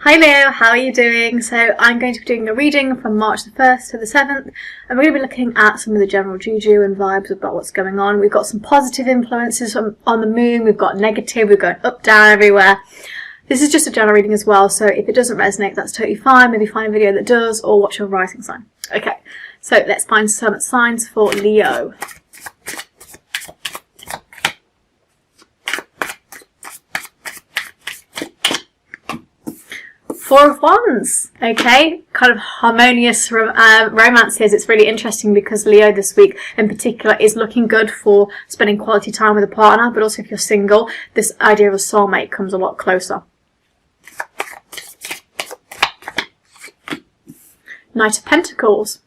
Hi Leo, how are you doing? So I'm going to be doing a reading from March the 1st to the 7th, and we're going to be looking at some of the general juju and vibes about what's going on. We've got some positive influences on the moon, we've got negative, we're going up, down, everywhere. This is just a general reading as well, so if it doesn't resonate, that's totally fine. Maybe find a video that does, or watch your rising sign. Okay, so let's find some signs for Leo. Four of Wands, okay, kind of harmonious romances. It's really interesting because Leo this week in particular is looking good for spending quality time with a partner, but also if you're single, this idea of a soulmate comes a lot closer. Knight of Pentacles.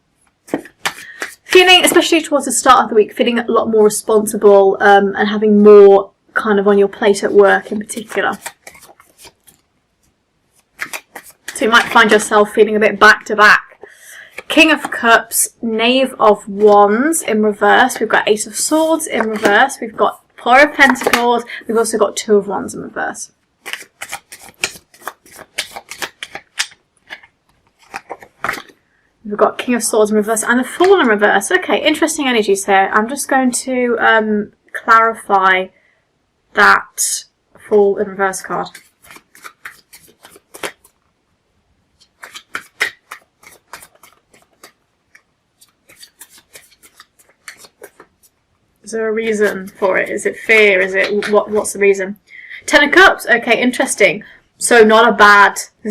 Feeling, especially towards the start of the week, feeling a lot more responsible and having more kind of on your plate at work in particular. So you might find yourself feeling a bit back to back. King of Cups, Knave of Wands in reverse. We've got Ace of Swords in reverse. We've got Four of Pentacles. We've also got Two of Wands in reverse. We've got King of Swords in reverse and the Fool in reverse. Okay, interesting energies here. I'm just going to clarify that Fool in reverse card. Is there a reason for it? Is it fear? Is it what's the reason? Ten of Cups. Okay, interesting. So this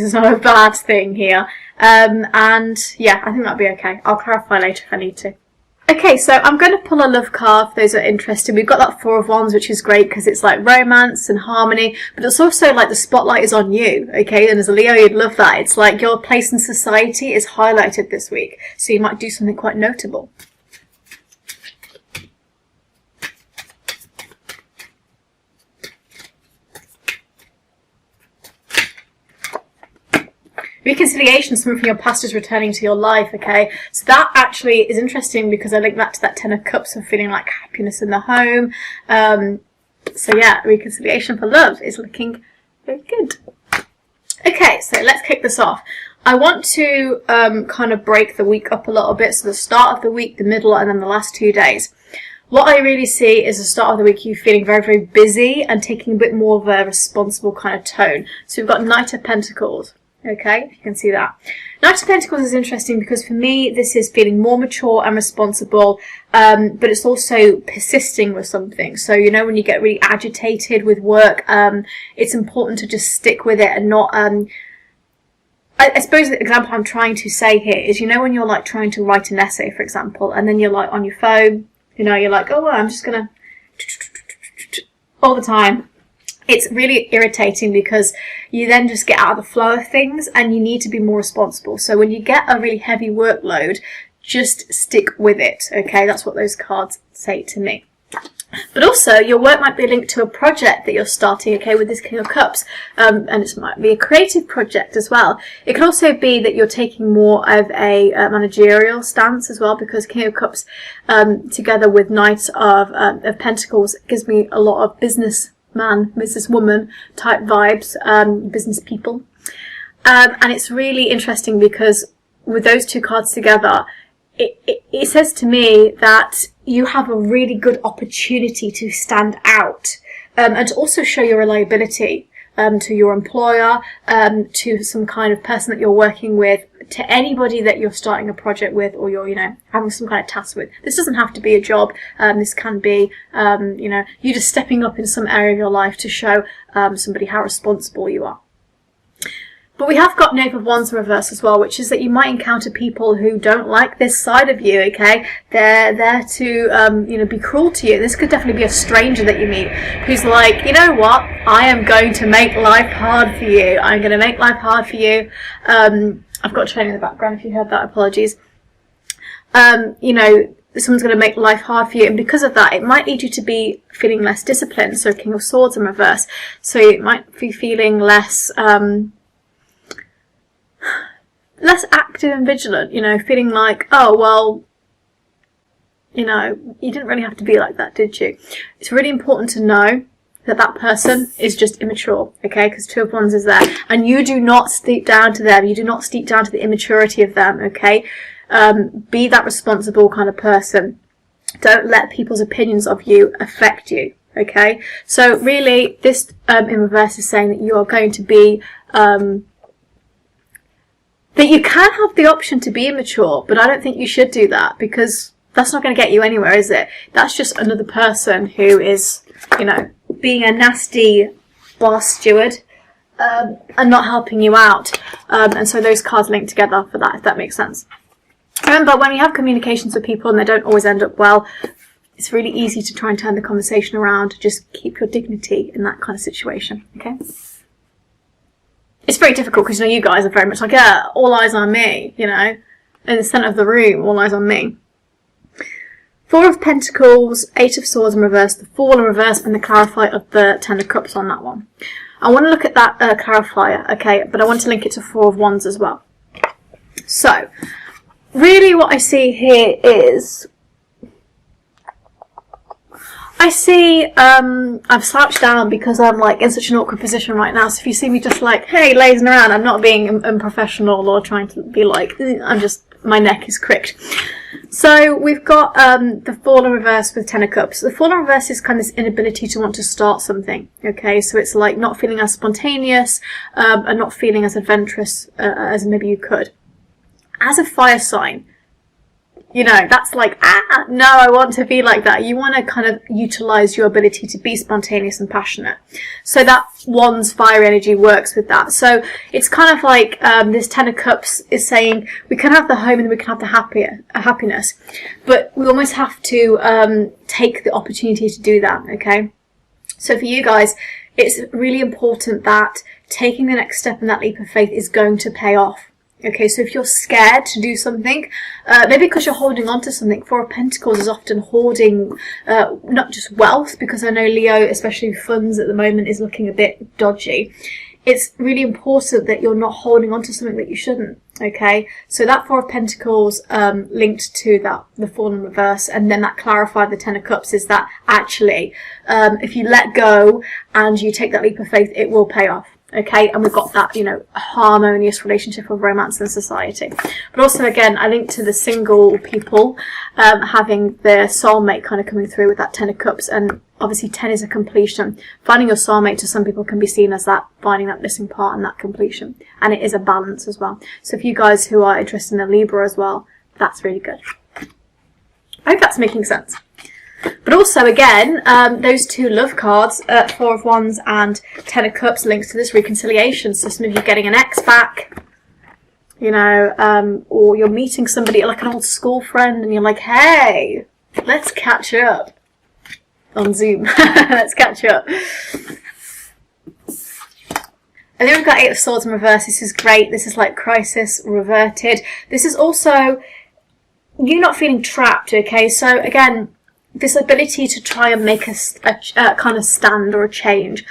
is not a bad thing here. And yeah, I think that'll be okay. I'll clarify later if I need to. Okay, so I'm going to pull a love card for those that are interested. We've got that Four of Wands, which is great because it's like romance and harmony, but it's also like the spotlight is on you, okay? And as a Leo, you'd love that. It's like your place in society is highlighted this week, so you might do something quite notable. Reconciliation, something from your past is returning to your life, okay? So that actually is interesting because I link that to that Ten of Cups of feeling like happiness in the home. So yeah, reconciliation for love is looking very good. Okay, so let's kick this off. I want to kind of break the week up a little bit. So the start of the week, the middle, and then the last 2 days. What I really see is the start of the week you feeling very, very busy and taking a bit more of a responsible kind of tone. So we've got Knight of Pentacles. Okay, if you can see that. Knight of Pentacles is interesting because for me this is feeling more mature and responsible, but it's also persisting with something. So you know when you get really agitated with work, it's important to just stick with it and not I suppose the example I'm trying to say here is, you know, when you're like trying to write an essay, for example, and then you're like on your phone, you know, you're like, oh well, I'm just gonna all the time. It's really irritating because you then just get out of the flow of things and you need to be more responsible. So when you get a really heavy workload, just stick with it, okay? That's what those cards say to me. But also, your work might be linked to a project that you're starting, okay, with this King of Cups. And it might be a creative project as well. It could also be that you're taking more of a managerial stance as well, because King of Cups together with Knight of Pentacles gives me a lot of businesswoman type vibes, business people. And it's really interesting because with those two cards together, it says to me that you have a really good opportunity to stand out and to also show your reliability to your employer, to some kind of person that you're working with, to anybody that you're starting a project with or you're, you know, having some kind of task with. This doesn't have to be a job. This can be, you know, you just stepping up in some area of your life to show somebody how responsible you are. But we have got Knave of Wands in reverse as well, which is that you might encounter people who don't like this side of you, okay? They're there to, you know, be cruel to you. This could definitely be a stranger that you meet who's like, you know what? I am going to make life hard for you. I'm going to make life hard for you. I've got a train in the background if you heard that, apologies. You know, someone's going to make life hard for you, and because of that, it might lead you to be feeling less disciplined. So King of Swords in reverse. So you might be feeling less active and vigilant, you know, feeling like, oh, well, you know, you didn't really have to be like that, did you? It's really important to know that person is just immature, okay? Because Two of Wands is there. And you do not steep down to them. You do not steep down to the immaturity of them, okay? Be that responsible kind of person. Don't let people's opinions of you affect you, okay? So really, this in reverse is saying that you are going to be... that you can have the option to be immature, but I don't think you should do that, because that's not going to get you anywhere, is it? That's just another person who is, you know, being a nasty boss steward and not helping you out. And so those cards link together for that, if that makes sense. Remember, when you have communications with people and they don't always end up well, it's really easy to try and turn the conversation around. Just keep your dignity in that kind of situation, okay? It's very difficult because, you know, you guys are very much like, yeah, all eyes on me, you know, in the centre of the room, all eyes on me. Four of Pentacles, Eight of Swords in reverse, the Fool in reverse, and the clarifier of the Ten of Cups on that one. I want to look at that clarifier, okay, but I want to link it to Four of Wands as well. So, really what I see here is, I see, I've slouched down because I'm like in such an awkward position right now, so if you see me just like, hey, lazing around, I'm not being unprofessional or trying to be like, I'm just, my neck is cricked. So we've got the Fool in reverse with Ten of Cups. The Fool in reverse is kind of this inability to want to start something, okay? So it's like not feeling as spontaneous and not feeling as adventurous as maybe you could. As a fire sign, you know, that's like, no, I want to be like that. You want to kind of utilize your ability to be spontaneous and passionate. So that Wands fire energy works with that. So it's kind of like this Ten of Cups is saying we can have the home and we can have the happiness, but we almost have to take the opportunity to do that, okay? So for you guys, it's really important that taking the next step in that leap of faith is going to pay off. Okay, so if you're scared to do something, maybe because you're holding on to something, Four of Pentacles is often hoarding not just wealth, because I know Leo, especially funds at the moment, is looking a bit dodgy. It's really important that you're not holding on to something that you shouldn't, okay? So that Four of Pentacles linked to that, the Fool in reverse, and then that clarified the Ten of Cups is that actually, if you let go and you take that leap of faith, it will pay off. Okay, and we've got that, you know, harmonious relationship of romance and society. But also, again, I link to the single people having their soulmate kind of coming through with that Ten of Cups. And obviously 10 is a completion. Finding your soulmate to some people can be seen as that, finding that missing part and that completion. And it is a balance as well. So for you guys who are interested in a Libra as well, that's really good. I hope that's making sense. But also, again, those two love cards, Four of Wands and Ten of Cups, links to this reconciliation. So some of you getting an ex back, you know, or you're meeting somebody like an old school friend and you're like, hey, let's catch up on Zoom. Let's catch up. And then we've got Eight of Swords in reverse. This is great. This is like crisis reverted. This is also you not feeling trapped, okay? So again, this ability to try and make a kind of stand or a change.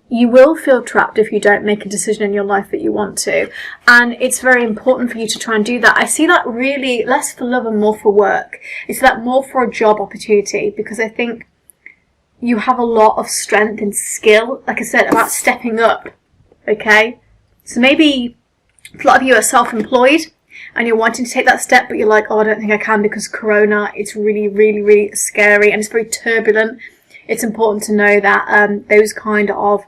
You will feel trapped if you don't make a decision in your life that you want to. And it's very important for you to try and do that. I see that really less for love and more for work. It's that more for a job opportunity, because I think you have a lot of strength and skill, like I said, about stepping up, okay? So maybe a lot of you are self-employed, and you're wanting to take that step, but you're like, oh, I don't think I can because Corona, it's really, really, really scary and it's very turbulent. It's important to know that those kind of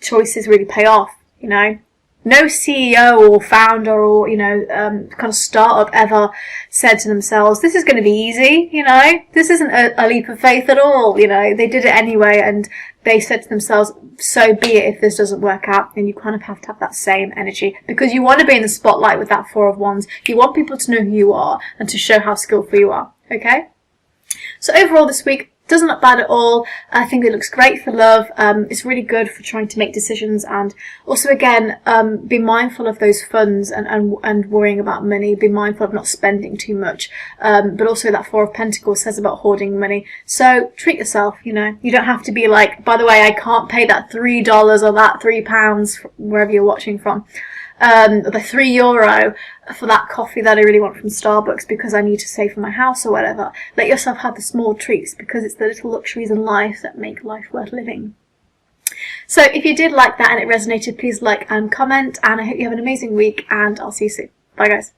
choices really pay off, you know. No CEO or founder or, you know, kind of startup ever said to themselves, this is going to be easy, you know. This isn't a leap of faith at all, you know. They did it anyway, and they said to themselves, so be it if this doesn't work out. And you kind of have to have that same energy, because you want to be in the spotlight with that Four of Wands. You want people to know who you are and to show how skillful you are, okay? So overall this week, doesn't look bad at all. I think it looks great for love. It's really good for trying to make decisions, and also again, be mindful of those funds and worrying about money. Be mindful of not spending too much. But also that Four of Pentacles says about hoarding money. So treat yourself, you know. You don't have to be like, by the way, I can't pay that $3 or that £3 wherever you're watching from. the €3 for that coffee that I really want from Starbucks because I need to save for my house or whatever. Let yourself have the small treats, because it's the little luxuries in life that make life worth living. So if you did like that and it resonated, please like and comment, and I hope you have an amazing week, and I'll see you soon. Bye guys.